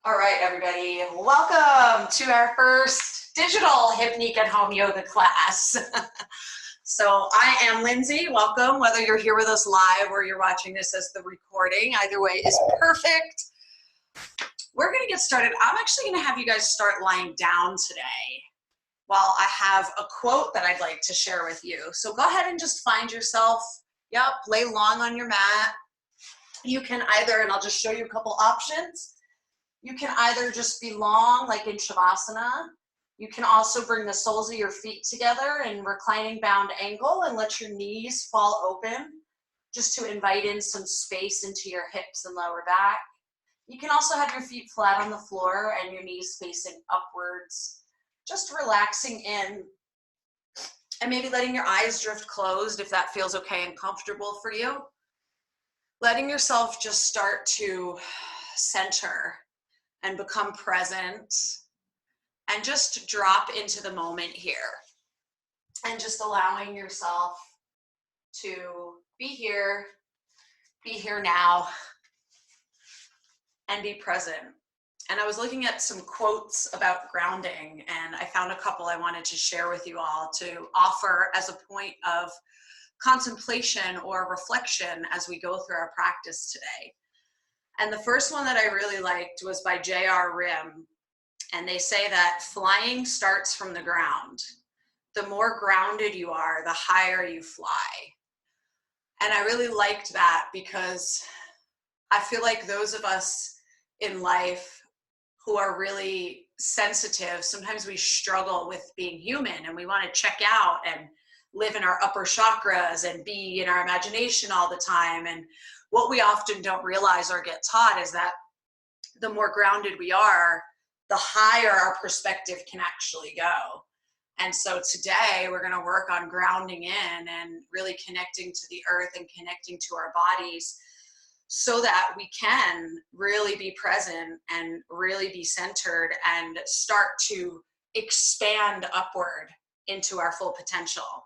All right, everybody, welcome to our first digital Hipnique at home yoga class. So I am Lindsay, welcome, whether you're here with us live or you're watching this as the recording, either way is perfect. We're gonna get started. I'm actually gonna have you guys start lying down today while I have a quote that I'd like to share with you. So go ahead and just find yourself, lay long on your mat. You can either, and I'll just show you a couple options, you can either just be long, like in Shavasana. You can also bring the soles of your feet together in reclining bound angle and let your knees fall open, just to invite in some space into your hips and lower back. You can also have your feet flat on the floor and your knees facing upwards, just relaxing in and maybe letting your eyes drift closed if that feels okay and comfortable for you. Letting yourself just start to center and become present and just drop into the moment here and just allowing yourself to be here now, and be present. And I was looking at some quotes about grounding, and I found a couple I wanted to share with you all to offer as a point of contemplation or reflection as we go through our practice today. And the first one that I really liked was by J.R. Rim. And they say that flying starts from the ground. The more grounded you are, the higher you fly. And I really liked that because I feel like those of us in life who are really sensitive, sometimes we struggle with being human and we want to check out and live in our upper chakras and be in our imagination all the time. And what we often don't realize or get taught is that the more grounded we are, the higher our perspective can actually go. And so today we're going to work on grounding in and really connecting to the earth and connecting to our bodies so that we can really be present and really be centered and start to expand upward into our full potential.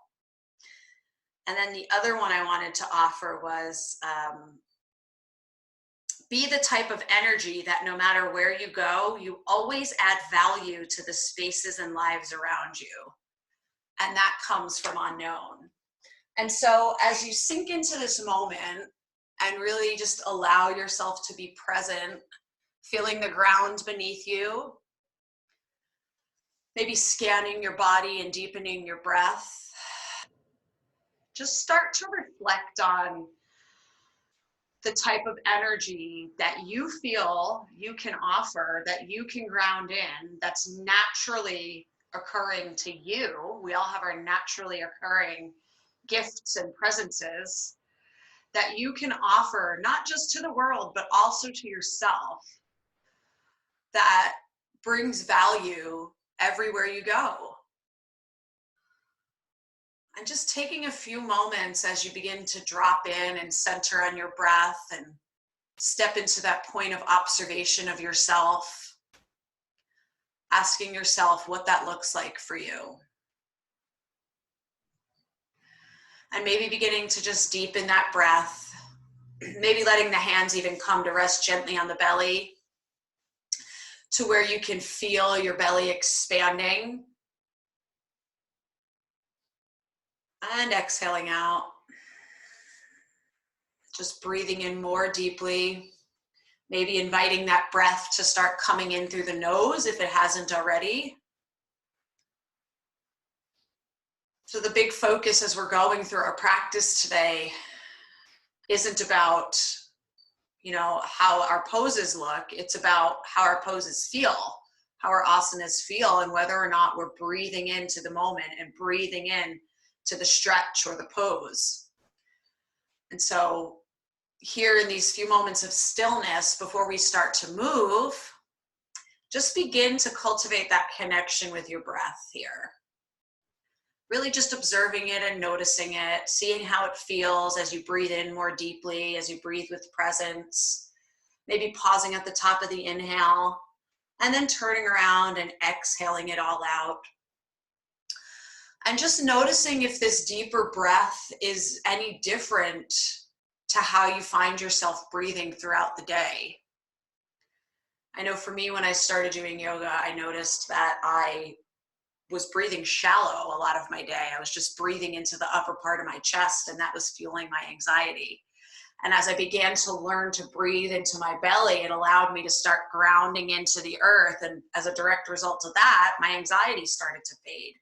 And then the other one I wanted to offer was be the type of energy that no matter where you go, you always add value to the spaces and lives around you. And that comes from unknown. And so as you sink into this moment and really just allow yourself to be present, feeling the ground beneath you, maybe scanning your body and deepening your breath, just start to reflect on the type of energy that you feel you can offer, that you can ground in, that's naturally occurring to you. We all have our naturally occurring gifts and presences that you can offer, not just to the world, but also to yourself, that brings value everywhere you go. And just taking a few moments as you begin to drop in and center on your breath and step into that point of observation of yourself, asking yourself what that looks like for you. And maybe beginning to just deepen that breath, maybe letting the hands even come to rest gently on the belly to where you can feel your belly expanding. And exhaling out, just breathing in more deeply, maybe inviting that breath to start coming in through the nose if it hasn't already. So the big focus as we're going through our practice today isn't about, how our poses look. It's about how our poses feel, how our asanas feel, and whether or not we're breathing into the moment and breathing in to the stretch or the pose. And so here in these few moments of stillness before we start to move, just begin to cultivate that connection with your breath here. Really just observing it and noticing it, seeing how it feels as you breathe in more deeply, as you breathe with presence, maybe pausing at the top of the inhale and then turning around and exhaling it all out. And just noticing if this deeper breath is any different to how you find yourself breathing throughout the day. I know for me, when I started doing yoga, I noticed that I was breathing shallow a lot of my day. I was just breathing into the upper part of my chest, and that was fueling my anxiety. And as I began to learn to breathe into my belly, it allowed me to start grounding into the earth. And as a direct result of that, my anxiety started to fade.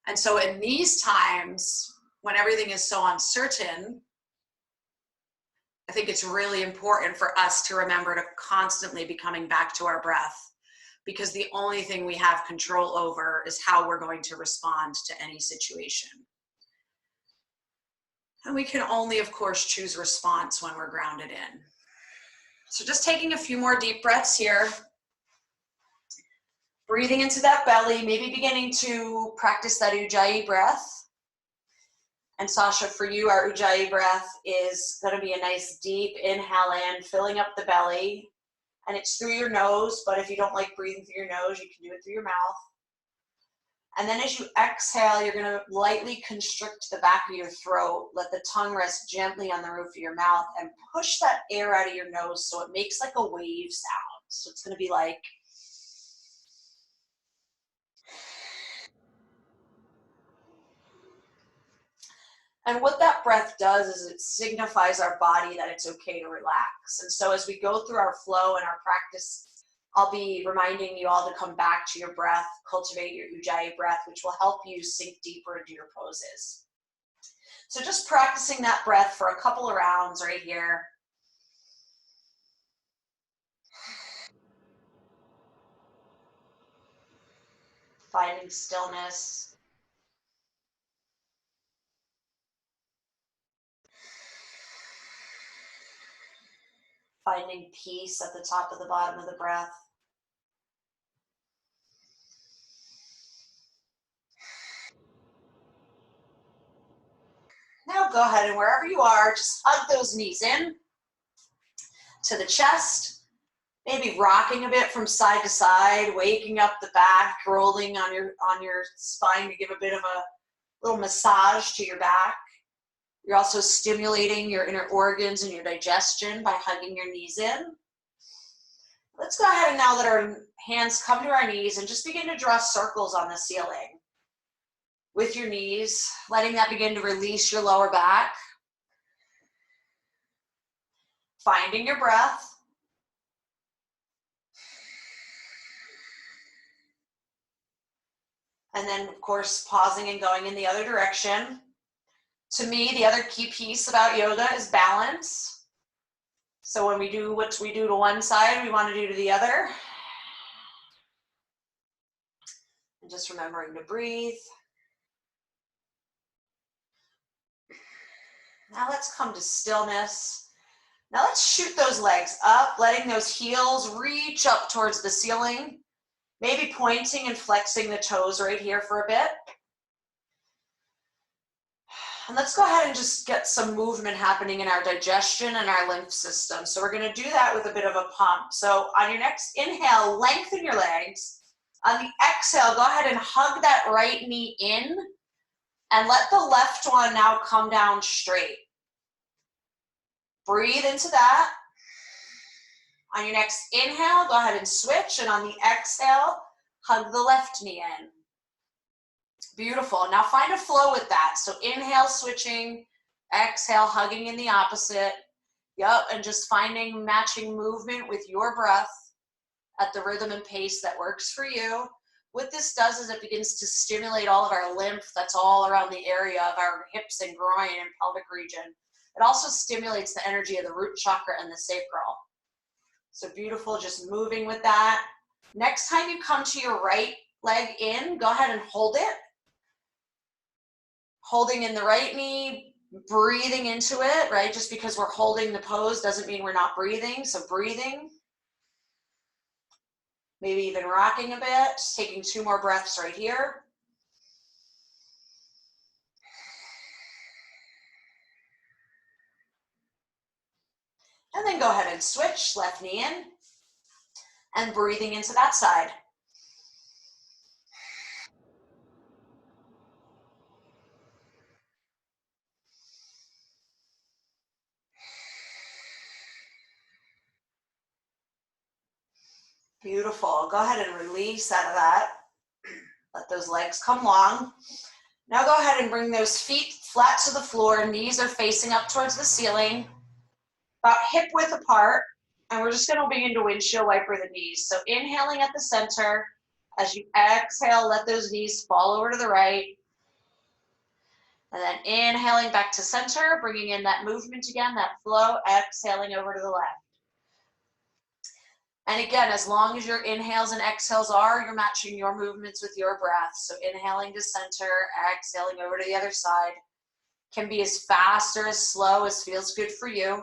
And so in these times, when everything is so uncertain, I think it's really important for us to remember to constantly be coming back to our breath, because the only thing we have control over is how we're going to respond to any situation. And we can only, of course, choose response when we're grounded in. So just taking a few more deep breaths here. Breathing into that belly, maybe beginning to practice that Ujjayi breath. And Sasha, for you, our Ujjayi breath is going to be a nice deep inhale in, filling up the belly. And it's through your nose, but if you don't like breathing through your nose, you can do it through your mouth. And then as you exhale, you're going to lightly constrict the back of your throat. Let the tongue rest gently on the roof of your mouth and push that air out of your nose so it makes like a wave sound. So it's going to be like, and what that breath does is it signifies our body that it's okay to relax. And so as we go through our flow and our practice, I'll be reminding you all to come back to your breath, cultivate your Ujjayi breath, which will help you sink deeper into your poses. So just practicing that breath for a couple of rounds right here. Finding stillness. Finding peace at the top of the bottom of the breath. Now go ahead and wherever you are, just hug those knees in to the chest. Maybe rocking a bit from side to side, waking up the back, rolling on your spine to give a bit of a little massage to your back. You're also stimulating your inner organs and your digestion by hugging your knees in. Let's go ahead and now let our hands come to our knees and just begin to draw circles on the ceiling with your knees, letting that begin to release your lower back. Finding your breath. And then, of course, pausing and going in the other direction. To me, the other key piece about yoga is balance. So when we do what we do to one side, we want to do to the other. And just remembering to breathe. Now let's come to stillness. Now let's shoot those legs up, letting those heels reach up towards the ceiling. Maybe pointing and flexing the toes right here for a bit. And let's go ahead and just get some movement happening in our digestion and our lymph system. So we're going to do that with a bit of a pump. So on your next inhale, lengthen your legs. On the exhale, go ahead and hug that right knee in and let the left one now come down straight. Breathe into that. On your next inhale, go ahead and switch. And on the exhale, hug the left knee in. Beautiful. Now find a flow with that. So inhale, switching. Exhale, hugging in the opposite. Yep, and just finding matching movement with your breath at the rhythm and pace that works for you. What this does is it begins to stimulate all of our lymph that's all around the area of our hips and groin and pelvic region. It also stimulates the energy of the root chakra and the sacral. So beautiful, just moving with that. Next time you come to your right leg in, go ahead and hold it. Holding in the right knee, breathing into it, right? Just because we're holding the pose doesn't mean we're not breathing. So breathing. Maybe even rocking a bit. Just taking 2 more breaths right here. And then go ahead and switch, left knee in. And breathing into that side. Beautiful. Go ahead and release out of that. Let those legs come long. Now go ahead and bring those feet flat to the floor. Knees are facing up towards the ceiling, about hip width apart. And we're just going to begin to windshield wiper the knees. So inhaling at the center. As you exhale, let those knees fall over to the right. And then inhaling back to center, bringing in that movement again, that flow, exhaling over to the left. And again, as long as your inhales and exhales are, you're matching your movements with your breath. So inhaling to center, exhaling over to the other side. Can be as fast or as slow as feels good for you.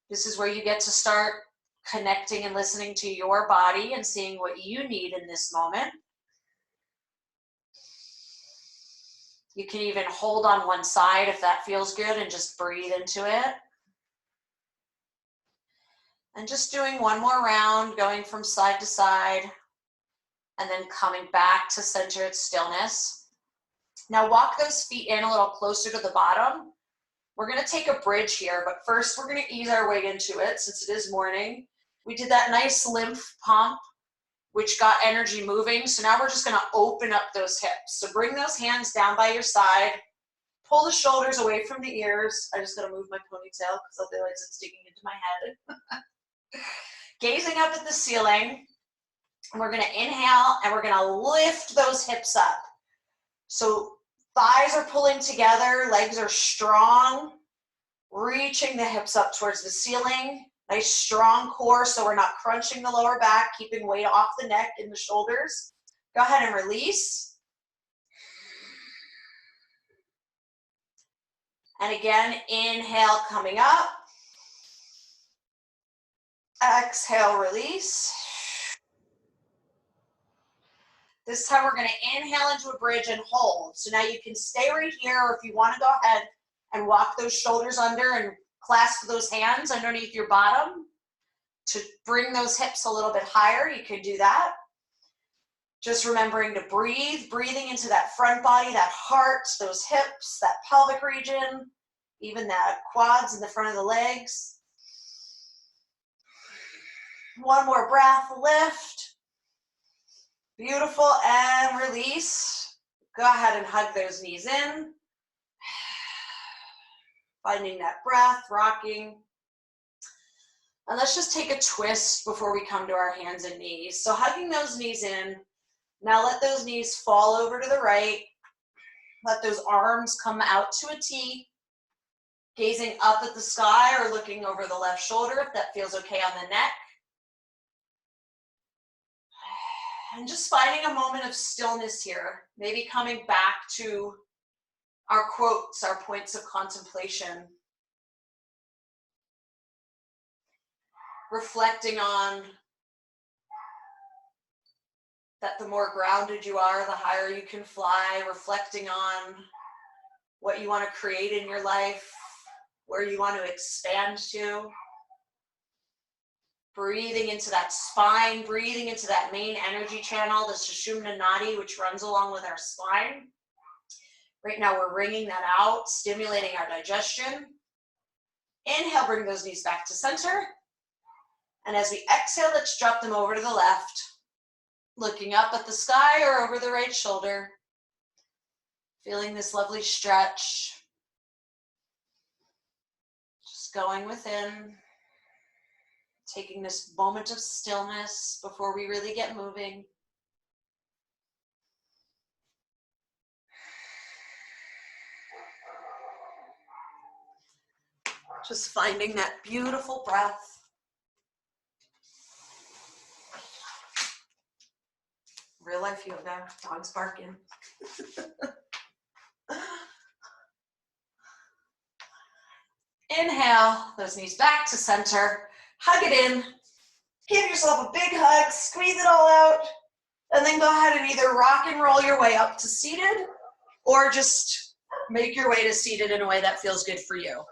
This is where you get to start connecting and listening to your body and seeing what you need in this moment. You can even hold on one side if that feels good and just breathe into it. And just doing one more round, going from side to side, and then coming back to centered stillness. Now walk those feet in a little closer to the bottom. We're gonna take a bridge here, but first we're gonna ease our way into it since it is morning. We did that nice lymph pump, which got energy moving. So now we're just gonna open up those hips. So bring those hands down by your side, pull the shoulders away from the ears. I just gotta move my ponytail because otherwise it's digging into my head. Gazing up at the ceiling, and we're gonna inhale and we're gonna lift those hips up. So thighs are pulling together, legs are strong, reaching the hips up towards the ceiling. Nice strong core so we're not crunching the lower back, keeping weight off the neck and the shoulders. Go ahead and release. And again, inhale coming up. Exhale, release. This time we're going to inhale into a bridge and hold. So now you can stay right here, or if you want to go ahead and walk those shoulders under and clasp those hands underneath your bottom to bring those hips a little bit higher, you can do that. Just remembering to breathe, breathing into that front body, that heart, those hips, that pelvic region, even that quads in the front of the legs. One more breath, lift. Beautiful, and release. Go ahead and hug those knees in. Finding that breath, rocking. And let's just take a twist before we come to our hands and knees. So hugging those knees in. Now let those knees fall over to the right. Let those arms come out to a T. Gazing up at the sky or looking over the left shoulder if that feels okay on the neck. And just finding a moment of stillness here. Maybe coming back to our quotes, our points of contemplation. Reflecting on that the more grounded you are, the higher you can fly. Reflecting on what you want to create in your life, where you want to expand to. Breathing into that spine, breathing into that main energy channel, the Sushumna Nadi, which runs along with our spine. Right now we're wringing that out, stimulating our digestion. Inhale, bring those knees back to center. And as we exhale, let's drop them over to the left, looking up at the sky or over the right shoulder. Feeling this lovely stretch. Just going within. Taking this moment of stillness before we really get moving. Just finding that beautiful breath. Real life yoga, dogs barking. Inhale, those knees back to center. Hug it in. Give yourself a big hug, squeeze it all out, and then go ahead and either rock and roll your way up to seated or just make your way to seated in a way that feels good for you.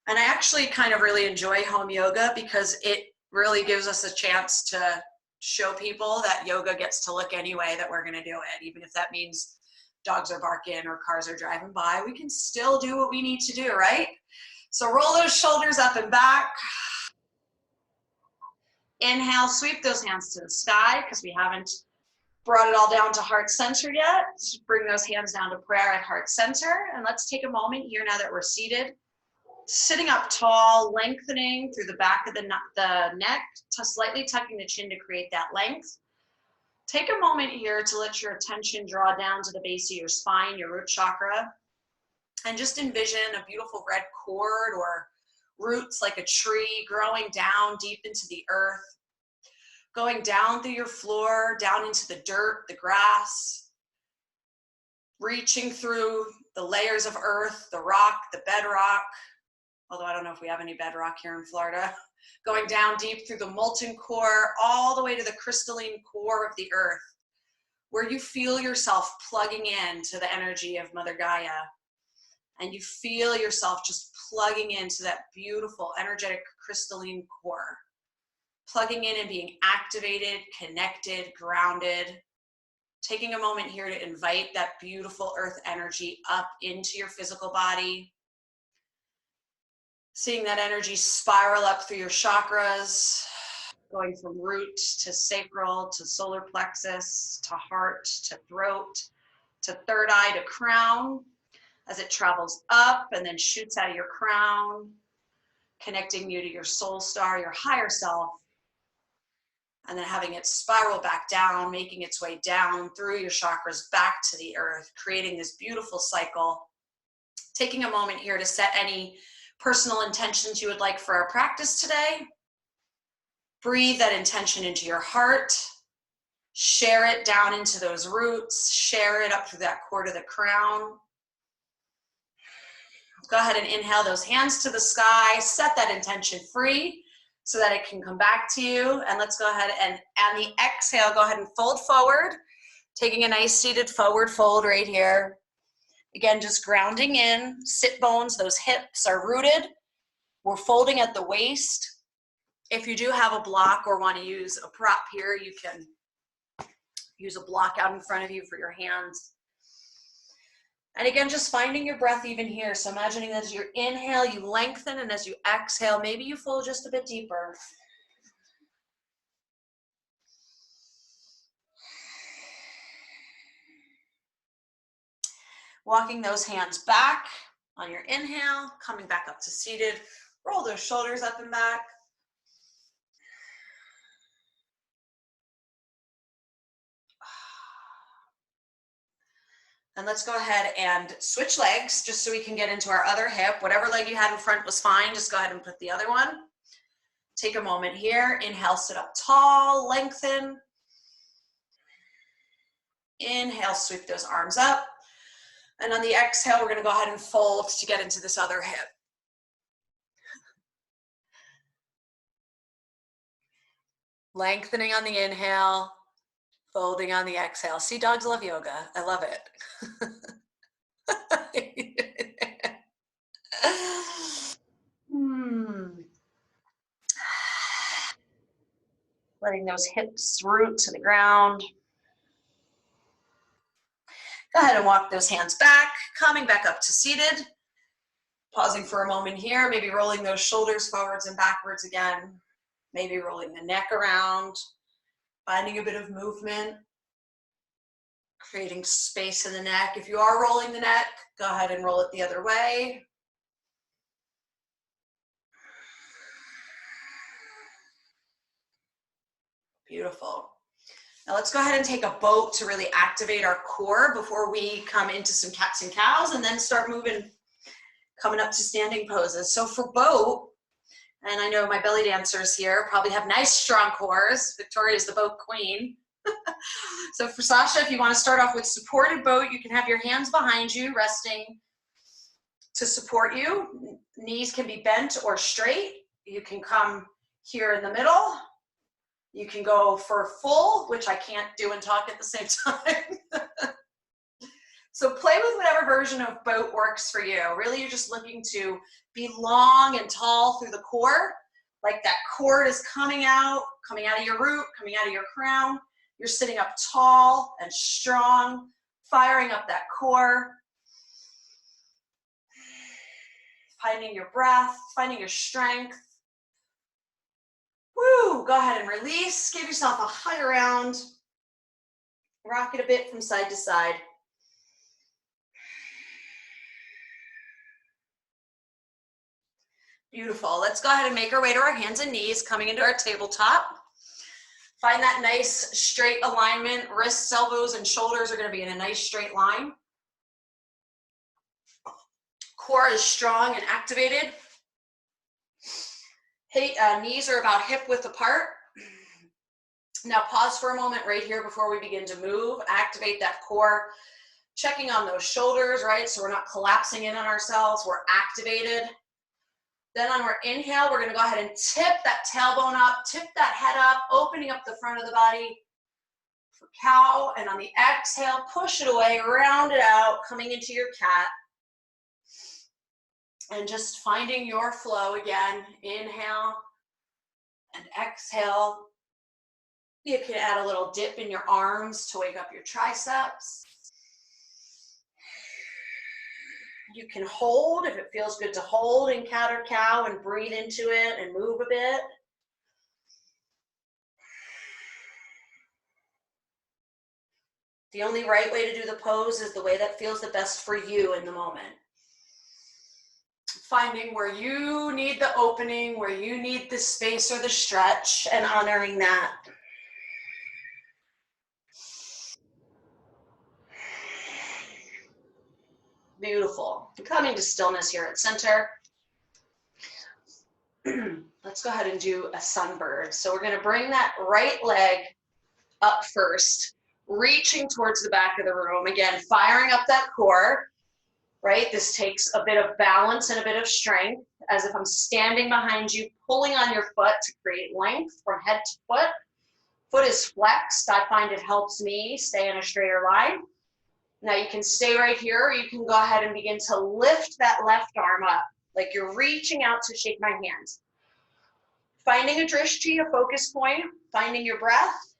And I actually kind of really enjoy home yoga because it really gives us a chance to show people that yoga gets to look any way that we're going to do it. Even if that means dogs are barking or cars are driving by, we can still do what we need to do, right? So roll those shoulders up and back. Inhale, sweep those hands to the sky because we haven't brought it all down to heart center yet. Just bring those hands down to prayer at heart center. And let's take a moment here now that we're seated. Sitting up tall, lengthening through the back of the neck, slightly tucking the chin to create that length. Take a moment here to let your attention draw down to the base of your spine, your root chakra, and just envision a beautiful red cord or roots like a tree growing down deep into the earth, going down through your floor, down into the dirt, the grass, reaching through the layers of earth, the rock, the bedrock, although I don't know if we have any bedrock here in Florida, going down deep through the molten core, all the way to the crystalline core of the earth, where you feel yourself plugging in to the energy of Mother Gaia. And you feel yourself just plugging into that beautiful, energetic, crystalline core. Plugging in and being activated, connected, grounded. Taking a moment here to invite that beautiful earth energy up into your physical body. Seeing that energy spiral up through your chakras, going from root to sacral, to solar plexus, to heart, to throat, to third eye, to crown, as it travels up and then shoots out of your crown, connecting you to your soul star, your higher self, and then having it spiral back down, making its way down through your chakras back to the earth, creating this beautiful cycle. Taking a moment here to set any personal intentions you would like for our practice today. Breathe that intention into your heart. Share it down into those roots. Share it up through that core to the crown. Go ahead and inhale those hands to the sky. Set that intention free so that it can come back to you. And let's go ahead and on the exhale, go ahead and fold forward. Taking a nice seated forward fold right here. Again, just grounding in, sit bones, those hips are rooted. We're folding at the waist. If you do have a block or want to use a prop here, you can use a block out in front of you for your hands. And again, just finding your breath even here. So imagining that as you inhale, you lengthen, and as you exhale, maybe you fold just a bit deeper. Walking those hands back on your inhale, coming back up to seated. Roll those shoulders up and back. And let's go ahead and switch legs just so we can get into our other hip. Whatever leg you had in front was fine. Just go ahead and put the other one. Take a moment here. Inhale, sit up tall, lengthen. Inhale, sweep those arms up. And on the exhale, we're going to go ahead and fold to get into this other hip. Lengthening on the inhale, folding on the exhale. See, dogs love yoga. I love it. Letting those hips root to the ground. Go ahead and walk those hands back, coming back up to seated. Pausing for a moment here, maybe rolling those shoulders forwards and backwards again. Maybe rolling the neck around, finding a bit of movement, creating space in the neck. If you are rolling the neck, go ahead and roll it the other way. Beautiful. Now let's go ahead and take a boat to really activate our core before we come into some cats and cows and then start moving, coming up to standing poses. So for boat, and I know my belly dancers here probably have nice strong cores. Victoria's the boat queen. So for Sasha, if you want to start off with supported boat, you can have your hands behind you, resting to support you. Knees can be bent or straight. You can come here in the middle. You can go for full, which I can't do and talk at the same time. So play with whatever version of boat works for you. Really, you're just looking to be long and tall through the core, like that cord is coming out of your root, coming out of your crown. You're sitting up tall and strong, firing up that core. Finding your breath, finding your strength. Woo, go ahead and release. Give yourself a hug around. Rock it a bit from side to side. Beautiful. Let's go ahead and make our way to our hands and knees, coming into our tabletop. Find that nice straight alignment. Wrists, elbows, and shoulders are going to be in a nice straight line. Core is strong and activated. Hey, knees are about hip width apart. Now pause for a moment right here before we begin to move. Activate that core. Checking on those shoulders, right? So we're not collapsing in on ourselves. We're activated. Then on our inhale, we're going to go ahead and tip that tailbone up, tip that head up, opening up the front of the body for cow. And on the exhale, push it away, round it out, coming into your cat. And just finding your flow again. Inhale and exhale. You can add a little dip in your arms to wake up your triceps. You can hold if it feels good to hold in cat or cow and breathe into it and move a bit. The only right way to do the pose is the way that feels the best for you in the moment. Finding where you need the opening, where you need the space or the stretch, and honoring that. Beautiful. Coming to stillness here at center. Let's go ahead and do a sunbird. So we're going to bring that right leg up first, reaching towards the back of the room. Again, firing up that core, right? This takes a bit of balance and a bit of strength, as if I'm standing behind you, pulling on your foot to create length from head to foot. Foot is flexed. I find it helps me stay in a straighter line. Now you can stay right here, or you can go ahead and begin to lift that left arm up, like you're reaching out to shake my hand. Finding a drishti, a focus point, finding your breath.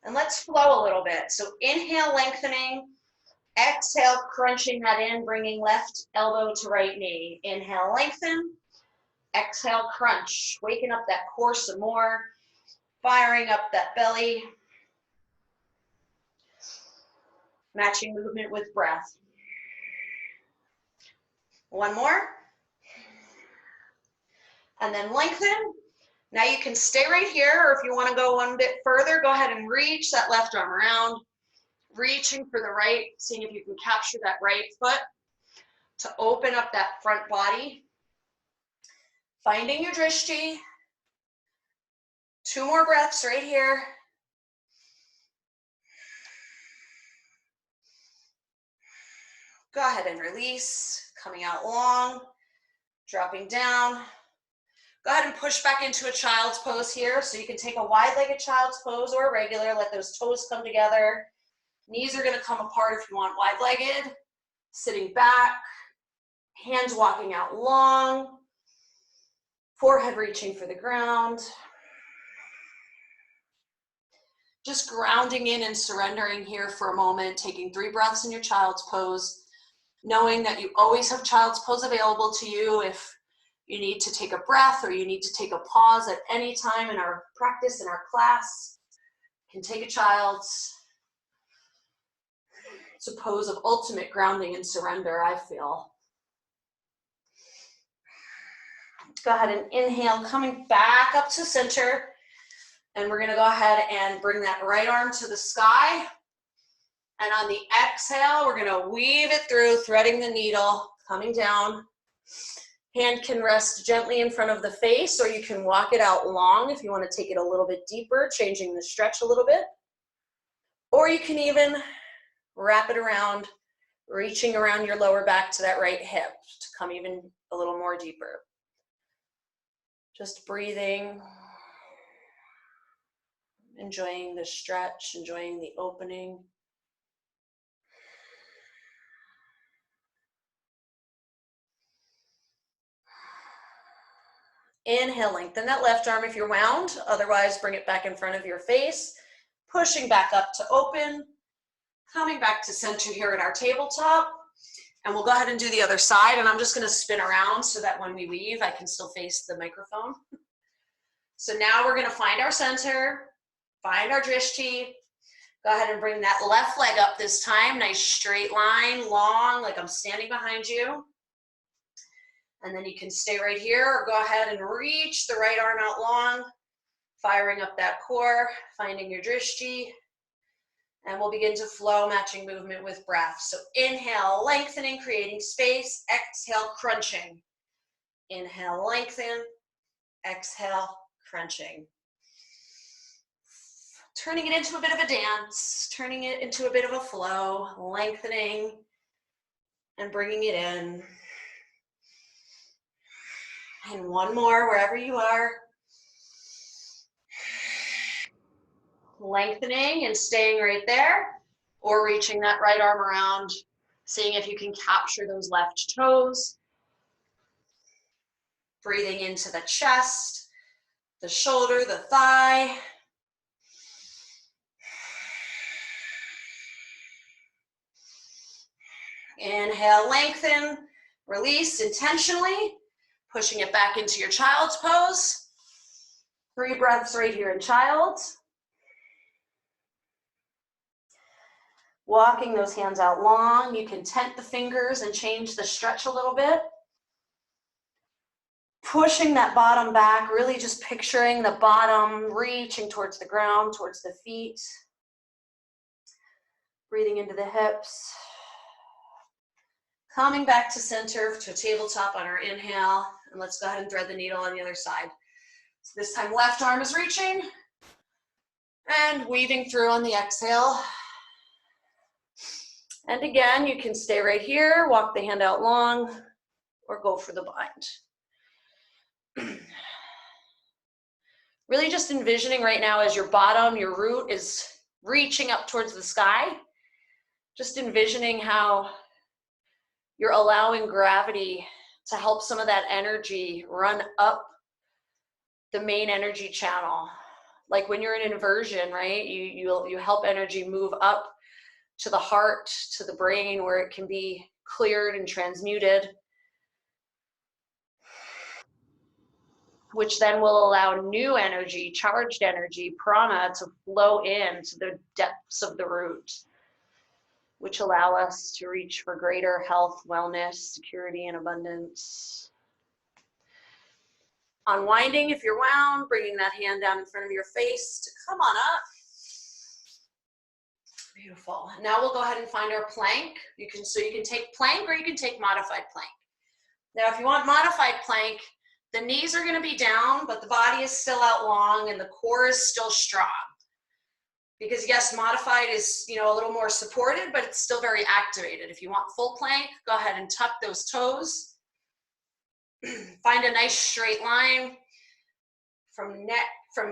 And let's flow a little bit. So inhale, lengthening. Exhale, crunching that in, bringing left elbow to right knee. Inhale, lengthen. Exhale, crunch. Waking up that core some more. Firing up that belly. Matching movement with breath. One more. And then lengthen. Now you can stay right here, or if you want to go one bit further, go ahead and reach that left arm around. Reaching for the right, seeing if you can capture that right foot to open up that front body. Finding your drishti. 2 more breaths right here. Go ahead and release, coming out long, dropping down. Go ahead and push back into a child's pose here. So you can take a wide-legged child's pose or a regular, let those toes come together. Knees are gonna come apart if you want wide-legged. Sitting back, hands walking out long, forehead reaching for the ground. Just grounding in and surrendering here for a moment, taking 3 breaths in your child's pose, knowing that you always have child's pose available to you if you need to take a breath or you need to take a pause at any time in our practice, in our class. You can take a child's. It's a pose of ultimate grounding and surrender, I feel. Go ahead and inhale, coming back up to center. And we're gonna go ahead and bring that right arm to the sky. And on the exhale, we're gonna weave it through, threading the needle, coming down. Hand can rest gently in front of the face, or you can walk it out long if you wanna take it a little bit deeper, changing the stretch a little bit. Or you can even wrap it around, reaching around your lower back to that right hip to come even a little more deeper. Just breathing, enjoying the stretch, enjoying the opening. Inhale, lengthen that left arm if you're wound. Otherwise, bring it back in front of your face. Pushing back up to open. Coming back to center here at our tabletop. And we'll go ahead and do the other side. And I'm just going to spin around so that when we weave, I can still face the microphone. So now we're gonna find our center, find our drishti. Go ahead and bring that left leg up this time. Nice straight line, long, like I'm standing behind you. And then you can stay right here or go ahead and reach the right arm out long, firing up that core, finding your drishti. And we'll begin to flow, matching movement with breath. So inhale, lengthening, creating space. Exhale, crunching. Inhale, lengthen. Exhale, crunching. Turning it into a bit of a dance, turning it into a bit of a flow, lengthening and bringing it in. And one more wherever you are. Lengthening and staying right there, or reaching that right arm around, seeing if you can capture those left toes. Breathing into the chest, the shoulder, the thigh. Inhale, lengthen, release intentionally, pushing it back into your child's pose. 3 breaths right here in child. Walking those hands out long. You can tent the fingers and change the stretch a little bit. Pushing that bottom back, really just picturing the bottom reaching towards the ground, towards the feet. Breathing into the hips. Coming back to center, to tabletop on our inhale. And let's go ahead and thread the needle on the other side. So this time left arm is reaching and weaving through on the exhale. And again, you can stay right here, walk the hand out long, or go for the bind. Really just envisioning right now as your bottom, your root is reaching up towards the sky. Just envisioning how you're allowing gravity to help some of that energy run up the main energy channel. Like when you're in inversion, right? You help energy move up to the heart, to the brain, where it can be cleared and transmuted, which then will allow new energy, charged energy, prana, to flow into the depths of the root, which allow us to reach for greater health, wellness, security, and abundance. Unwinding if you're wound, bringing that hand down in front of your face to come on up. Beautiful. Now we'll go ahead and find our plank. You can take plank or you can take modified plank. Now if you want modified plank, the knees are going to be down, but the body is still out long and the core is still strong. Because yes, modified is, a little more supported, but it's still very activated. If you want full plank, go ahead and tuck those toes. Find a nice straight line from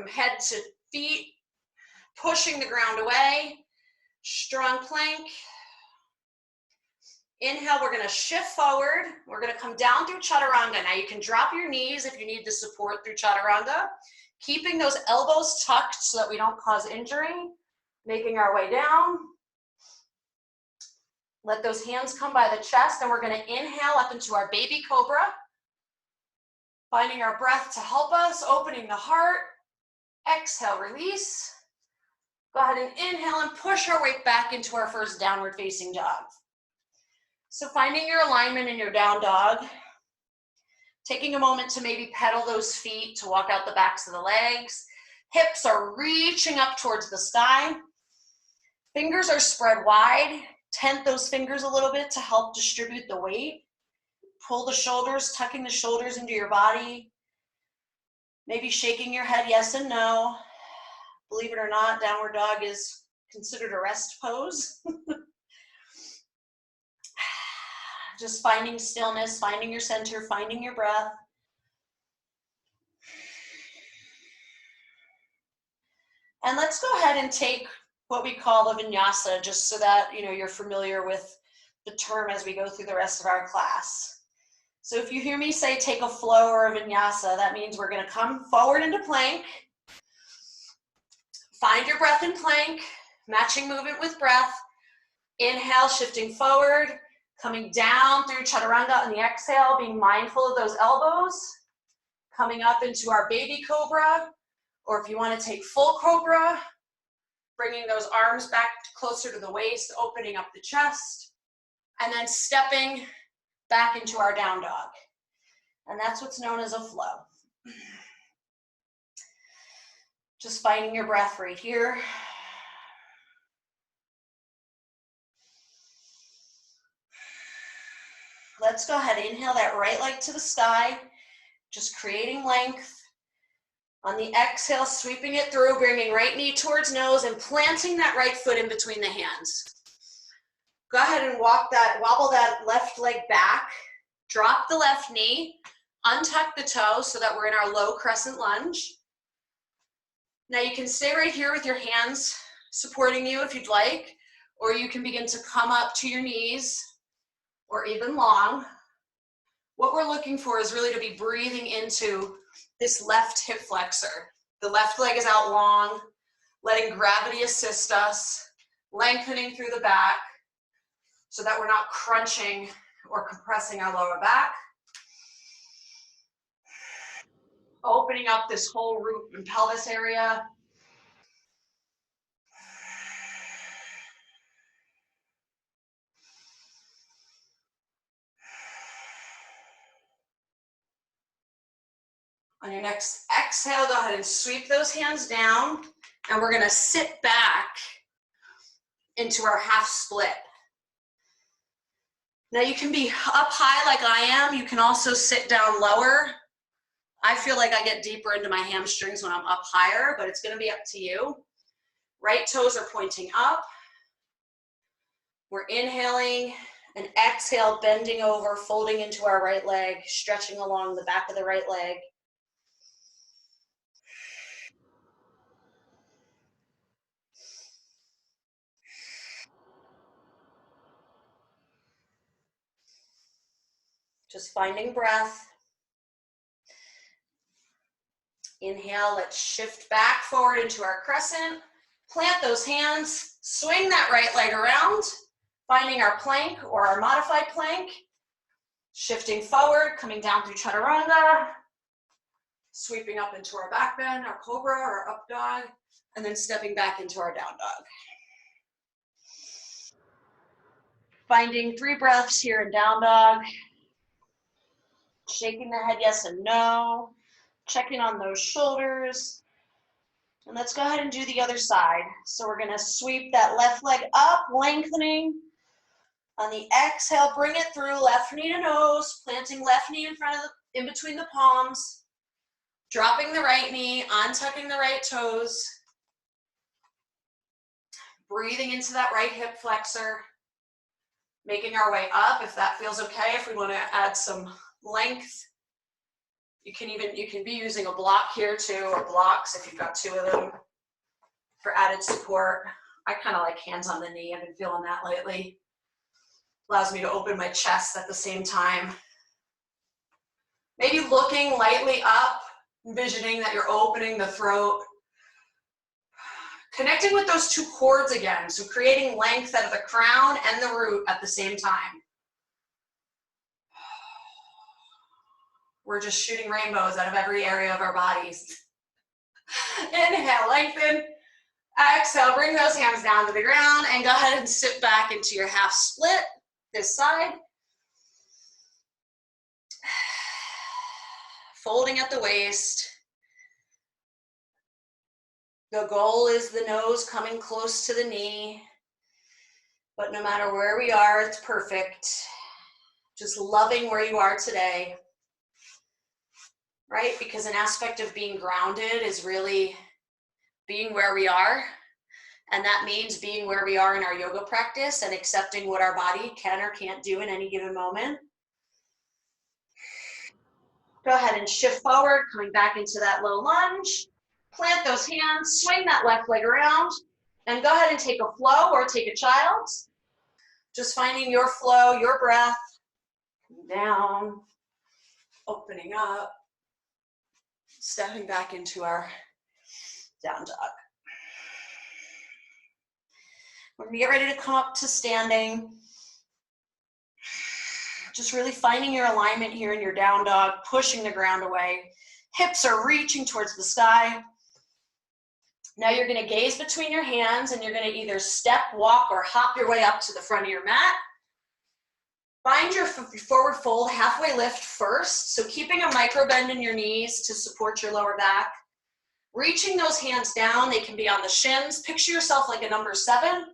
head to feet, pushing the ground away. Strong plank. Inhale, we're going to shift forward. We're going to come down through chaturanga. Now you can drop your knees if you need the support through chaturanga. Keeping those elbows tucked so that we don't cause injury. Making our way down. Let those hands come by the chest, and we're going to inhale up into our baby cobra. Finding our breath to help us, opening the heart. Exhale, release. Go ahead and inhale and push our way back into our first downward facing dog. So finding your alignment in your down dog. Taking a moment to maybe pedal those feet to walk out the backs of the legs. Hips are reaching up towards the sky. Fingers are spread wide. Tent those fingers a little bit to help distribute the weight. Pull the shoulders, tucking the shoulders into your body. Maybe shaking your head yes and no. Believe it or not, downward dog is considered a rest pose. Just finding stillness, finding your center, finding your breath. And let's go ahead and take what we call the vinyasa, just so that you're familiar with the term as we go through the rest of our class. So if you hear me say take a flow or a vinyasa, that means we're going to come forward into plank. Find your breath in plank, matching movement with breath. Inhale, shifting forward, coming down through chaturanga on the exhale, being mindful of those elbows. Coming up into our baby cobra, or if you want to take full cobra, bringing those arms back closer to the waist, opening up the chest, and then stepping back into our down dog. And that's what's known as a flow. Just finding your breath right here. Let's go ahead, inhale that right leg to the sky, just creating length. On the exhale, sweeping it through, bringing right knee towards nose and planting that right foot in between the hands. Go ahead and wobble that left leg back, drop the left knee, untuck the toe so that we're in our low crescent lunge. Now you can stay right here with your hands supporting you if you'd like, or you can begin to come up to your knees or even long. What we're looking for is really to be breathing into this left hip flexor. The left leg is out long, letting gravity assist us, lengthening through the back so that we're not crunching or compressing our lower back. Opening up this whole root and pelvis area. On your next exhale, go ahead and sweep those hands down, and we're gonna sit back into our half split. Now you can be up high like I am, you can also sit down lower. I feel like I get deeper into my hamstrings when I'm up higher, but it's gonna be up to you. Right toes are pointing up. We're inhaling and exhale, bending over, folding into our right leg, stretching along the back of the right leg. Just finding breath. Inhale, let's shift back forward into our crescent. Plant those hands, swing that right leg around, finding our plank or our modified plank. Shifting forward, coming down through chaturanga, sweeping up into our back bend, our cobra, our up dog, and then stepping back into our down dog. Finding 3 breaths here in down dog. Shaking the head yes and no. Checking on those shoulders. And let's go ahead and do the other side. So we're gonna sweep that left leg up, lengthening. On the exhale, bring it through, left knee to nose, planting left knee in between the palms. Dropping the right knee, untucking the right toes. Breathing into that right hip flexor. Making our way up if that feels okay. If we want to add some length, you can be using a block here too, or blocks if you've got 2 of them for added support. I kind of like hands on the knee. I've been feeling that lately. Allows me to open my chest at the same time. Maybe looking lightly up, envisioning that you're opening the throat. Connecting with those 2 cords again, so creating length out of the crown and the root at the same time. We're just shooting rainbows out of every area of our bodies. Inhale, lengthen. Exhale, bring those hands down to the ground and go ahead and sit back into your half split, this side. Folding at the waist. The goal is the nose coming close to the knee, but no matter where we are, it's perfect. Just loving where you are today, right? Because an aspect of being grounded is really being where we are, and that means being where we are in our yoga practice and accepting what our body can or can't do in any given moment. Go ahead and shift forward, coming back into that low lunge. Plant those hands, swing that left leg around, and go ahead and take a flow or take a child. Just finding your flow, your breath. Down, opening up, stepping back into our down dog. We're gonna get ready to come up to standing. Just really finding your alignment here in your down dog, pushing the ground away. Hips are reaching towards the sky. Now you're going to gaze between your hands and you're going to either step, walk, or hop your way up to the front of your mat. Find your forward fold, halfway lift first. So keeping a micro bend in your knees to support your lower back. Reaching those hands down, they can be on the shins. Picture yourself like a number 7.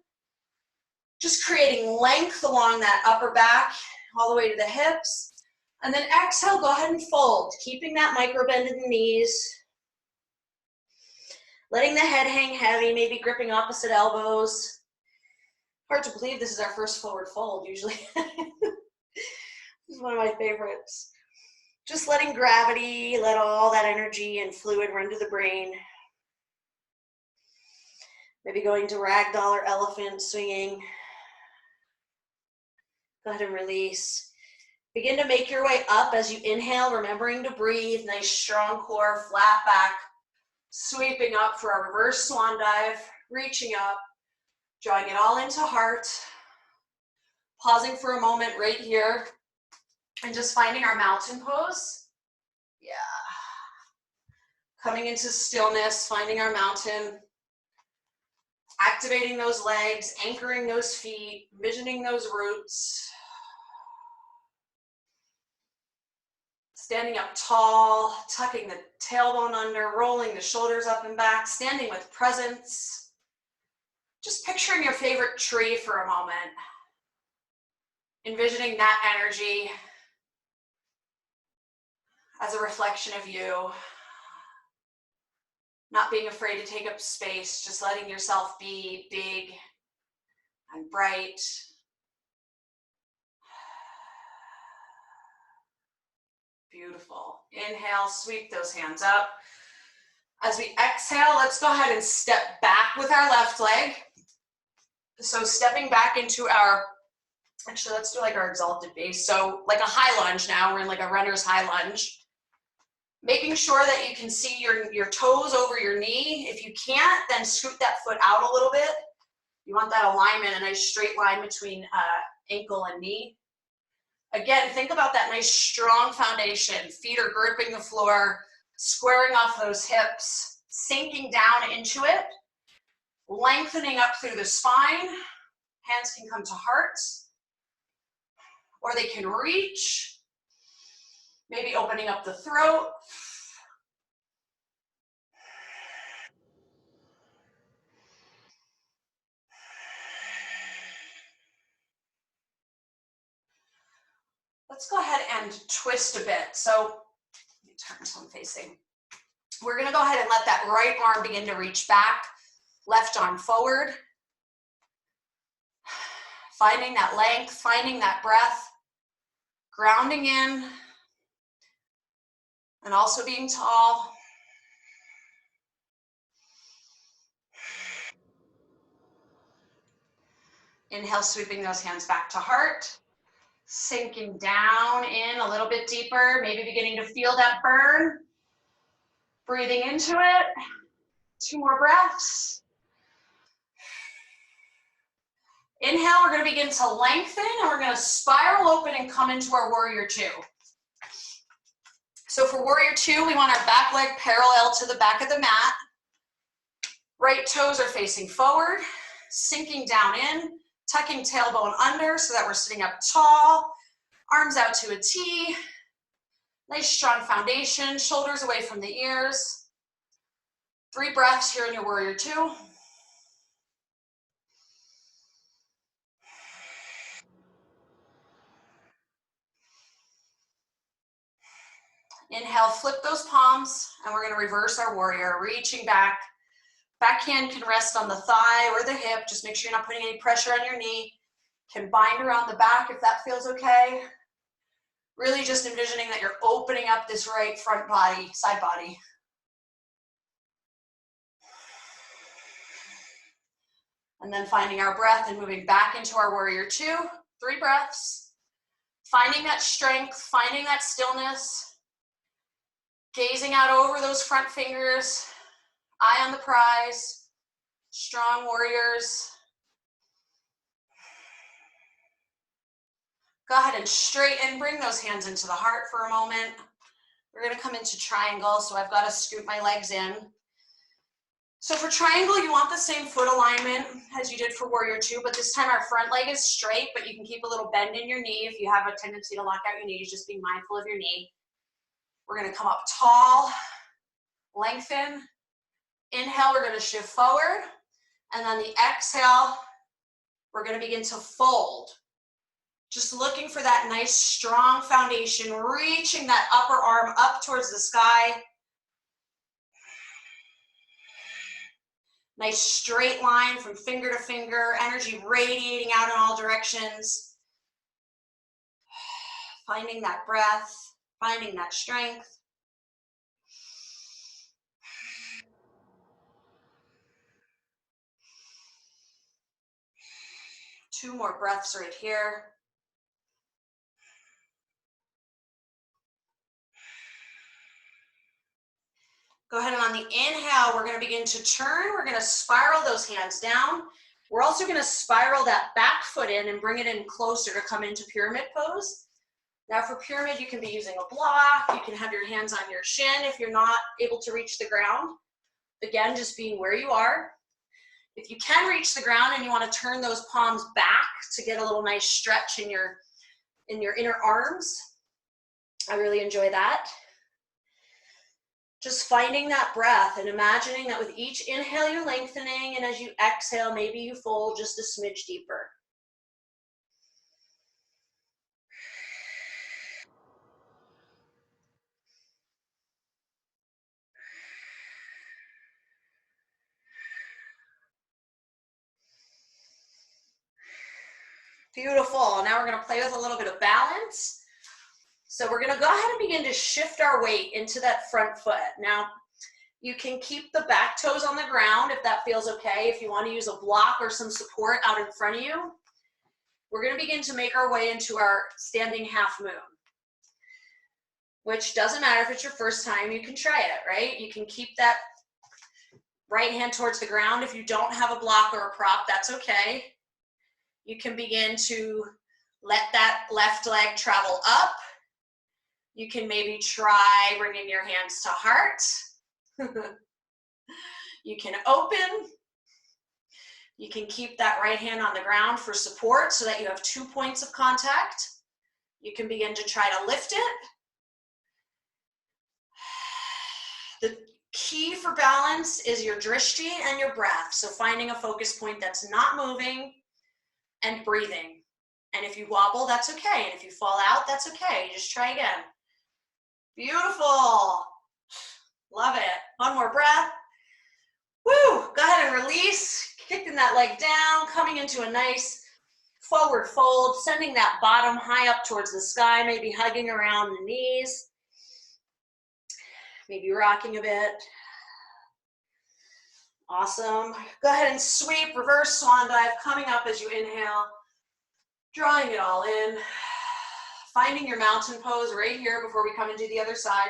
Just creating length along that upper back, all the way to the hips. And then exhale, go ahead and fold, keeping that micro bend in the knees. Letting the head hang heavy, maybe gripping opposite elbows. Hard to believe this is our first forward fold, usually. This is one of my favorites. Just letting gravity, let all that energy and fluid run to the brain. Maybe going to ragdoll or elephant, swinging. Go ahead and release. Begin to make your way up as you inhale, remembering to breathe. Nice strong core, flat back. Sweeping up for our reverse swan dive. Reaching up, drawing it all into heart. Pausing for a moment right here. And just finding our mountain pose. Yeah. Coming into stillness, finding our mountain. Activating those legs, anchoring those feet, envisioning those roots. Standing up tall, tucking the tailbone under, rolling the shoulders up and back, standing with presence. Just picturing your favorite tree for a moment. Envisioning that energy as a reflection of you. Not being afraid to take up space, just letting yourself be big and bright. Beautiful. Inhale, sweep those hands up. As we exhale, let's go ahead and step back with our left leg. So stepping back into our, actually let's do like our exalted base. So like a high lunge now, we're in like a runner's high lunge. Making sure that you can see your toes over your knee. If you can't, then scoot that foot out a little bit. You want that alignment, a nice straight line between ankle and knee. Again, think about that nice strong foundation. Feet are gripping the floor, squaring off those hips, sinking down into it, lengthening up through the spine. Hands can come to heart, or they can reach. Maybe opening up the throat. Let's go ahead and twist a bit. So let me turn so I'm facing. We're going to go ahead and let that right arm begin to reach back, left arm forward. Finding that length, finding that breath, grounding in, and also being tall. Inhale, sweeping those hands back to heart. Sinking down in a little bit deeper, maybe beginning to feel that burn. Breathing into it. 2 more breaths. Inhale, we're going to begin to lengthen, and we're going to spiral open and come into our warrior 2. So for warrior 2, we want our back leg parallel to the back of the mat. Right toes are facing forward, sinking down in, tucking tailbone under so that we're sitting up tall, arms out to a T. Nice strong foundation, shoulders away from the ears. 3 breaths here in your warrior 2. Inhale, flip those palms, and we're going to reverse our warrior, reaching back. Back hand can rest on the thigh or the hip. Just make sure you're not putting any pressure on your knee. Can bind around the back if that feels okay. Really just envisioning that you're opening up this right front body, side body. And then finding our breath and moving back into our warrior 2. 3 breaths. Finding that strength, finding that stillness. Gazing out over those front fingers. Eye on the prize. Strong warriors. Go ahead and straighten, bring those hands into the heart for a moment. We're gonna come into triangle, so I've got to scoot my legs in. So for triangle, you want the same foot alignment as you did for warrior two, but this time our front leg is straight, but you can keep a little bend in your knee. If you have a tendency to lock out your knees, just be mindful of your knee. We're gonna come up tall, lengthen. Inhale, we're gonna shift forward. And then the exhale, we're gonna begin to fold. Just looking for that nice, strong foundation, reaching that upper arm up towards the sky. Nice straight line from finger to finger, energy radiating out in all directions. Finding that breath, finding that strength. Two more breaths right here. Go ahead and on the inhale, we're gonna begin to turn. We're gonna spiral those hands down. We're also gonna spiral that back foot in and bring it in closer to come into pyramid pose. Now for pyramid, you can be using a block. You can have your hands on your shin if you're not able to reach the ground. Again, just being where you are. If you can reach the ground and you wanna turn those palms back to get a little nice stretch in your inner arms, I really enjoy that. Just finding that breath and imagining that with each inhale you're lengthening, and as you exhale, maybe you fold just a smidge deeper. Beautiful. Now we're going to play with a little bit of balance. So we're going to go ahead and begin to shift our weight into that front foot. Now, you can keep the back toes on the ground if that feels okay. If you want to use a block or some support out in front of you, we're going to begin to make our way into our standing half moon, which doesn't matter if it's your first time, you can try it, right? You can keep that right hand towards the ground. If you don't have a block or a prop, that's okay. You can begin to let that left leg travel up. You can maybe try bringing your hands to heart. You can open. You can keep that right hand on the ground for support so that you have 2 points of contact. You can begin to try to lift it. The key for balance is your drishti and your breath. So finding a focus point that's not moving and breathing. And if you wobble, that's okay. And if you fall out, that's okay. Just try again. Beautiful. Love it. One more breath. Woo! Go ahead and release. Kicking that leg down, coming into a nice forward fold, sending that bottom high up towards the sky, maybe hugging around the knees. Maybe rocking a bit. Awesome. Go ahead and sweep, reverse swan dive, coming up as you inhale, drawing it all in. Finding your mountain pose right here before we come and do the other side.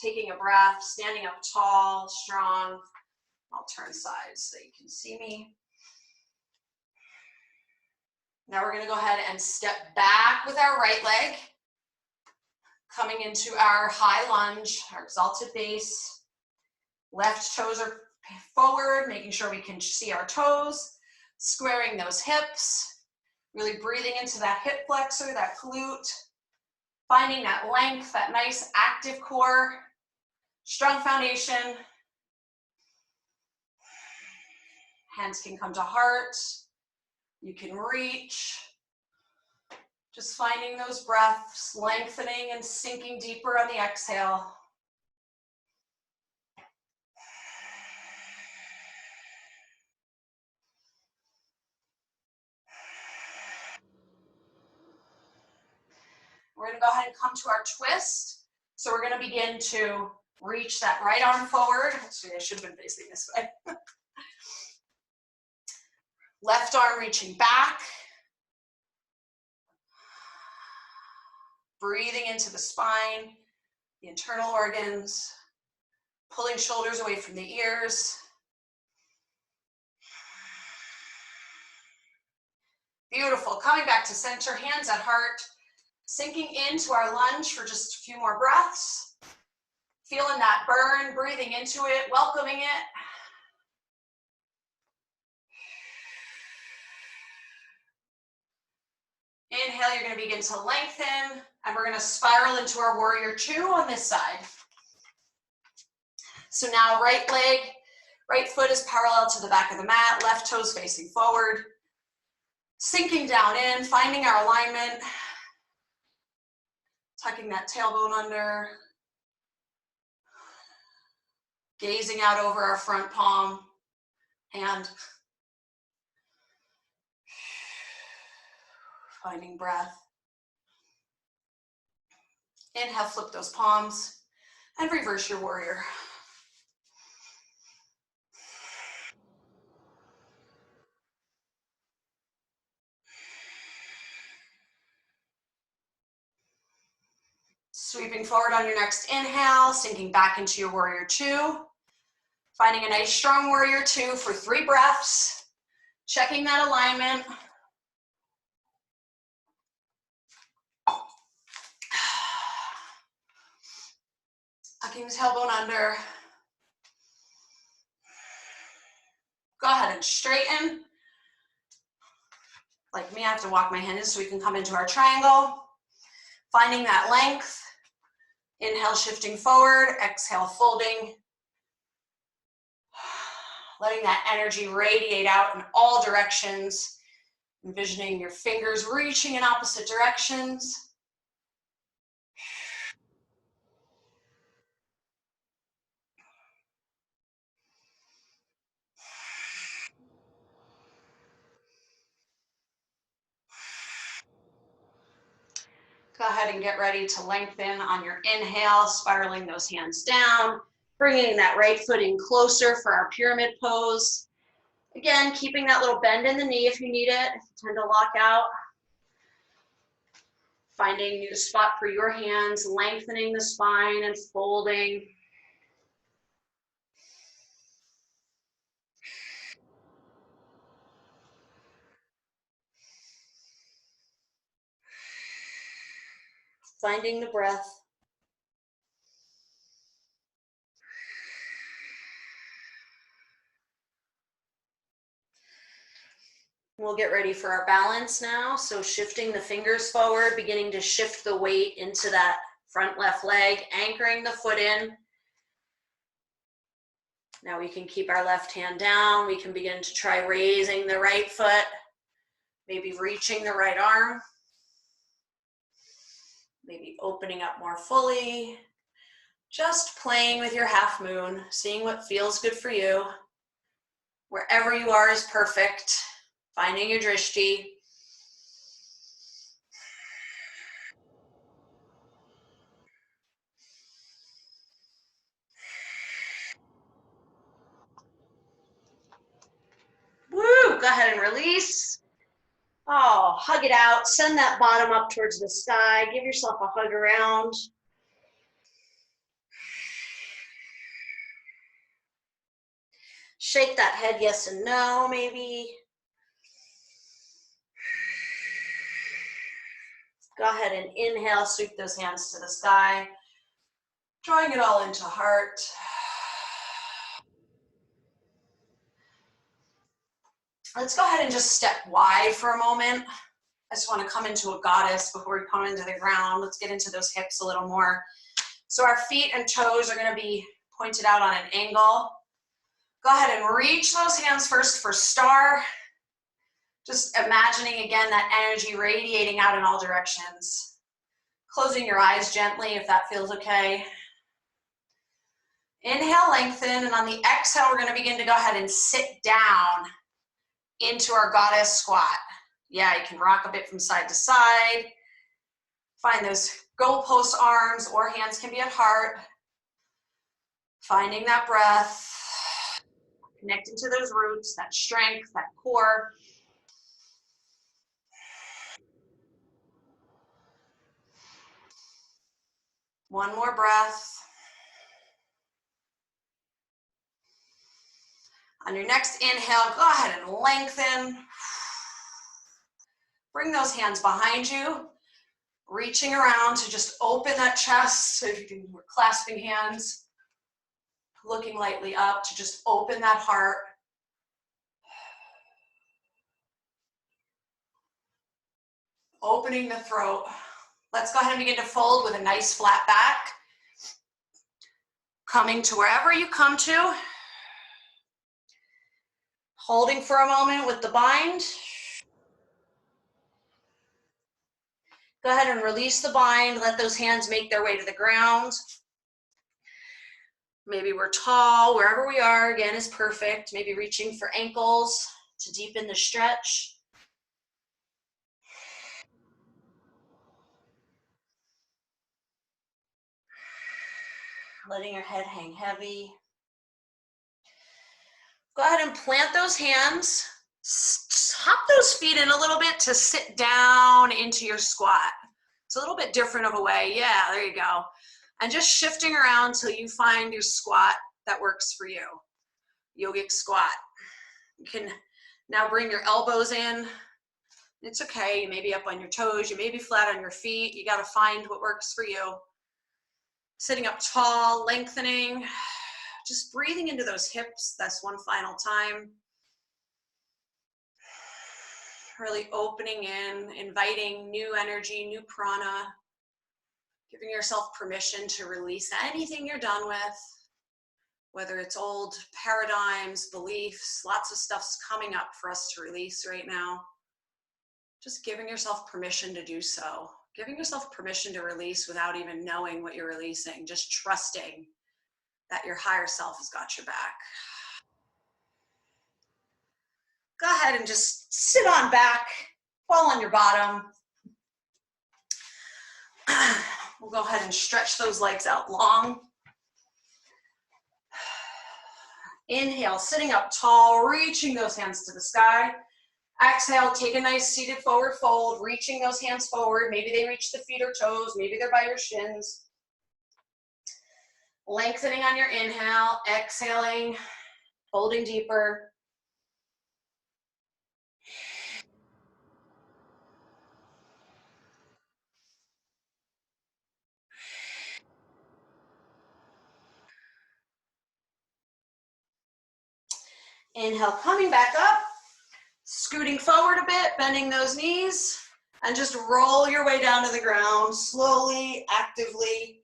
Taking a breath, standing up tall, strong. I'll turn sides so you can see me. Now we're going to go ahead and step back with our right leg, coming into our high lunge, our exalted base. Left toes are forward, making sure we can see our toes, squaring those hips. Really breathing into that hip flexor, that glute, finding that length, that nice active core, strong foundation. Hands can come to heart. You can reach. Just finding those breaths, lengthening and sinking deeper on the exhale. We're going to go ahead and come to our twist. So we're going to begin to reach that right arm forward. Actually, I should have been facing this way. Left arm reaching back. Breathing into the spine, the internal organs. Pulling shoulders away from the ears. Beautiful. Coming back to center, hands at heart. Sinking into our lunge for just a few more breaths. Feeling that burn, breathing into it, welcoming it. Inhale, you're going to begin to lengthen, and we're going to spiral into our warrior two on this side. So now right foot is parallel to the back of the mat, left toes facing forward. Sinking down in, finding our alignment. Tucking that tailbone under. Gazing out over our front palm, hand. Finding breath. Inhale, flip those palms, and reverse your warrior. Sweeping forward on your next inhale, sinking back into your warrior two. Finding a nice strong warrior two for 3 breaths. Checking that alignment. Tucking the tailbone under. Go ahead and straighten. Like me, I have to walk my hand in so we can come into our triangle. Finding that length. Inhale, shifting forward. Exhale, folding. Letting that energy radiate out in all directions. Envisioning your fingers reaching in opposite directions. Go ahead and get ready to lengthen on your inhale, spiraling those hands down, bringing that right foot in closer for our pyramid pose. Again, keeping that little bend in the knee if you need it, if you tend to lock out. Finding the spot for your hands, lengthening the spine and folding. Finding the breath. We'll get ready for our balance now. So shifting the fingers forward, beginning to shift the weight into that front left leg, anchoring the foot in. Now we can keep our left hand down. We can begin to try raising the right foot, maybe reaching the right arm, maybe opening up more fully. Just playing with your half moon, seeing what feels good for you. Wherever you are is perfect. Finding your drishti. Woo! Go ahead and release. Oh, hug it out. Send that bottom up towards the sky. Give yourself a hug around. Shake that head yes and no, maybe. Go ahead and inhale, sweep those hands to the sky. Drawing it all into heart. Let's go ahead and just step wide for a moment. I just want to come into a goddess before we come into the ground. Let's get into those hips a little more. So our feet and toes are going to be pointed out on an angle. Go ahead and reach those hands first for star. Just imagining again that energy radiating out in all directions. Closing your eyes gently if that feels okay. Inhale, lengthen, and on the exhale, we're going to begin to go ahead and sit down into our goddess squat. Yeah, you can rock a bit from side to side. Find those goalpost arms or hands can be at heart. Finding that breath. Connecting to those roots, that strength, that core. One more breath. On your next inhale, go ahead and lengthen. Bring those hands behind you. Reaching around to just open that chest. So if you can, we're clasping hands, looking lightly up to just open that heart. Opening the throat. Let's go ahead and begin to fold with a nice flat back. Coming to wherever you come to. Holding for a moment with the bind. Go ahead and release the bind. Let those hands make their way to the ground. Maybe we're tall, wherever we are, again, is perfect. Maybe reaching for ankles to deepen the stretch. Letting your head hang heavy. Go ahead and plant those hands. Hop those feet in a little bit to sit down into your squat. It's a little bit different of a way. Yeah, there you go. And just shifting around till you find your squat that works for you. Yogic squat. You can now bring your elbows in. It's okay. You may be up on your toes. You may be flat on your feet. You got to find what works for you. Sitting up tall, lengthening. Just breathing into those hips. That's one final time. Really opening in, inviting new energy, new prana. Giving yourself permission to release anything you're done with. Whether it's old paradigms, beliefs, lots of stuff's coming up for us to release right now. Just giving yourself permission to do so. Giving yourself permission to release without even knowing what you're releasing. Just trusting that your higher self has got your back. Go ahead and just sit on back, fall on your bottom. We'll go ahead and stretch those legs out long. Inhale, sitting up tall, reaching those hands to the sky. Exhale, take a nice seated forward fold, reaching those hands forward. Maybe they reach the feet or toes, maybe they're by your shins. Lengthening on your inhale, exhaling, folding deeper. Inhale, coming back up, scooting forward a bit, bending those knees, and just roll your way down to the ground, slowly, actively.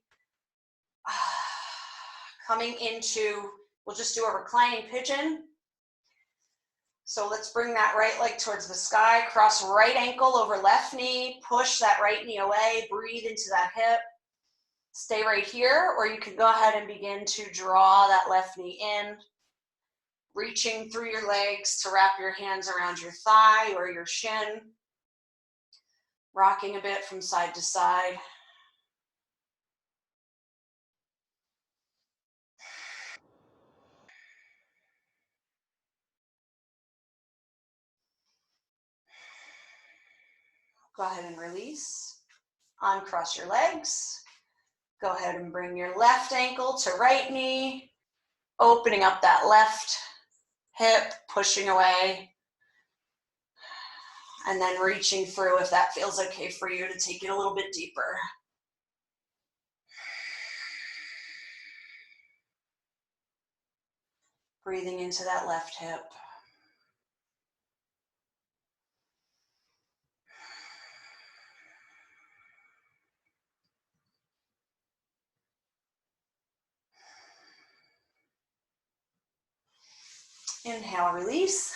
Coming into, we'll just do a reclining pigeon. So let's bring that right leg towards the sky, cross right ankle over left knee, push that right knee away, breathe into that hip. Stay right here, or you can go ahead and begin to draw that left knee in, reaching through your legs to wrap your hands around your thigh or your shin, rocking a bit from side to side. Go ahead and release. Uncross your legs. Go ahead and bring your left ankle to right knee, opening up that left hip, pushing away, and then reaching through if that feels okay for you to take it a little bit deeper. Breathing into that left hip. Inhale, release.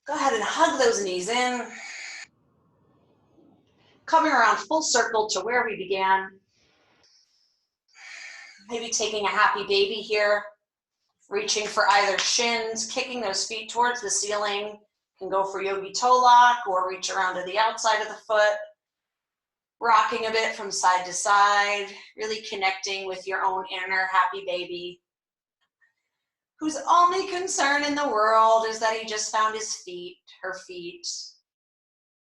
Go ahead and hug those knees in. Coming around full circle to where we began. Maybe taking a happy baby here. Reaching for either shins, kicking those feet towards the ceiling. Can go for yogi toe lock or reach around to the outside of the foot. Rocking a bit from side to side. Really connecting with your own inner happy baby, whose only concern in the world is that he just found his feet, her feet,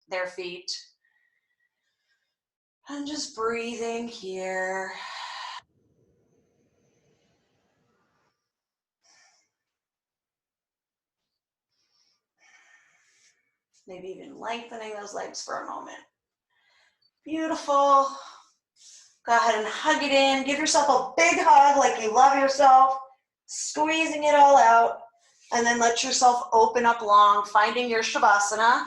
their feet. And just breathing here. Maybe even lengthening those legs for a moment. Beautiful. Go ahead and hug it in. Give yourself a big hug like you love yourself, squeezing it all out, and then let yourself open up long, finding your Shavasana.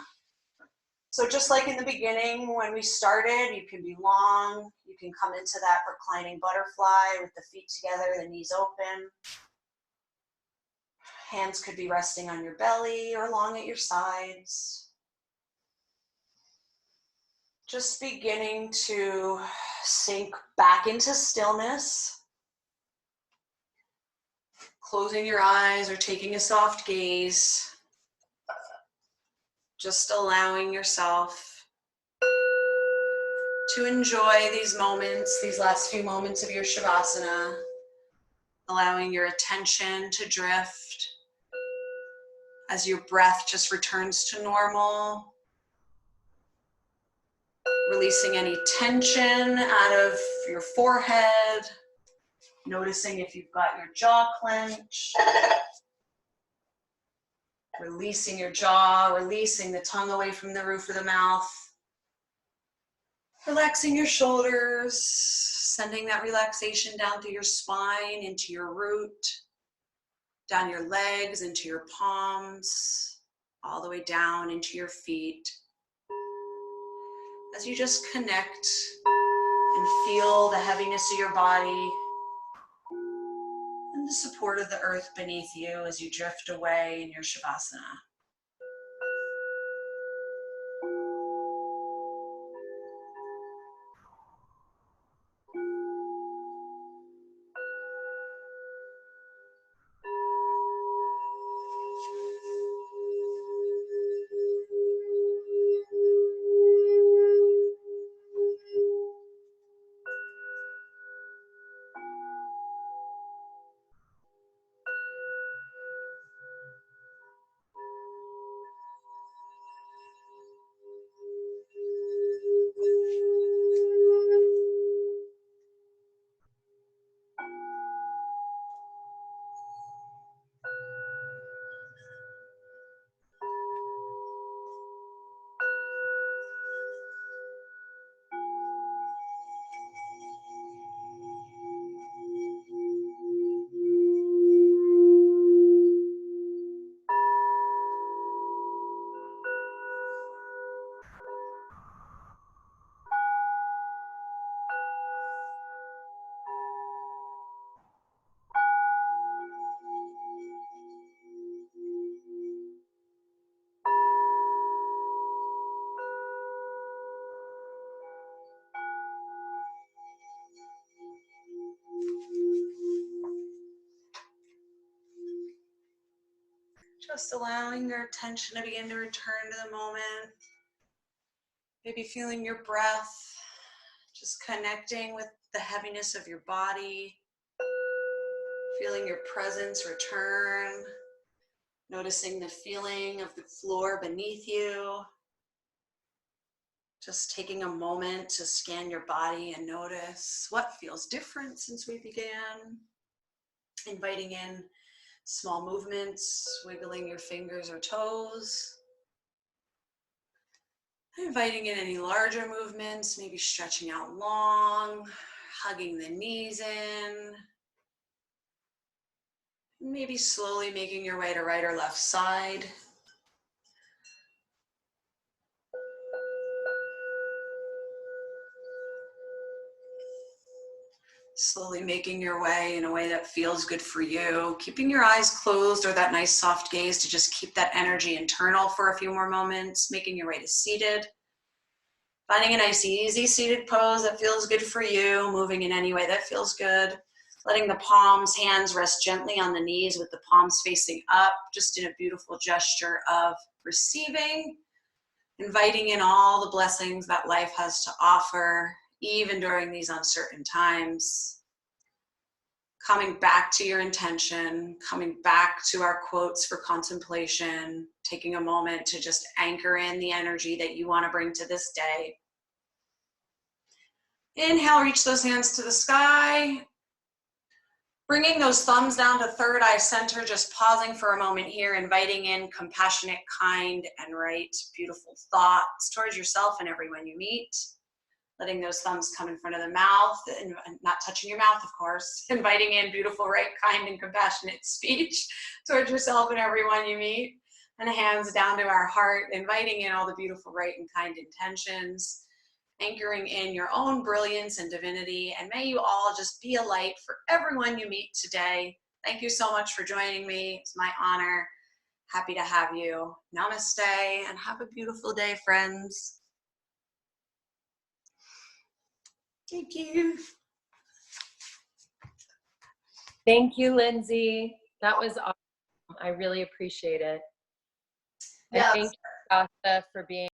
So just like in the beginning when we started, you can be long, you can come into that reclining butterfly with the feet together, the knees open. Hands could be resting on your belly or long at your sides. Just beginning to sink back into stillness. Closing your eyes or taking a soft gaze. Just allowing yourself to enjoy these moments, these last few moments of your Shavasana. Allowing your attention to drift as your breath just returns to normal. Releasing any tension out of your forehead. Noticing if you've got your jaw clenched. Releasing your jaw, releasing the tongue away from the roof of the mouth. Relaxing your shoulders, sending that relaxation down through your spine, into your root, down your legs, into your palms, all the way down into your feet. As you just connect and feel the heaviness of your body and the support of the earth beneath you as you drift away in your Shavasana. Just allowing your attention to begin to return to the moment. Maybe feeling your breath, just connecting with the heaviness of your body. Feeling your presence return. Noticing the feeling of the floor beneath you. Just taking a moment to scan your body and notice what feels different since we began. Inviting in small movements, wiggling your fingers or toes. Inviting in any larger movements, maybe stretching out long, hugging the knees in. Maybe slowly making your way to right or left side. Slowly making your way in a way that feels good for you. Keeping your eyes closed or that nice soft gaze to just keep that energy internal for a few more moments. Making your way to seated. Finding a nice easy seated pose that feels good for you. Moving in any way that feels good. Letting the palms, hands rest gently on the knees with the palms facing up. Just in a beautiful gesture of receiving. Inviting in all the blessings that life has to offer, even during these uncertain times. Coming back to your intention, coming back to our quotes for contemplation, taking a moment to just anchor in the energy that you want to bring to this day. Inhale, reach those hands to the sky. Bringing those thumbs down to third eye center, just pausing for a moment here, inviting in compassionate, kind, and right, beautiful thoughts towards yourself and everyone you meet. Letting those thumbs come in front of the mouth and not touching your mouth, of course. Inviting in beautiful, right, kind, and compassionate speech towards yourself and everyone you meet. And hands down to our heart, inviting in all the beautiful, right, and kind intentions. Anchoring in your own brilliance and divinity. And may you all just be a light for everyone you meet today. Thank you so much for joining me. It's my honor. Happy to have you. Namaste and have a beautiful day, friends. Thank you. Thank you, Lindsay. That was awesome. I really appreciate it. Yeah. And thank you, Hatha, for being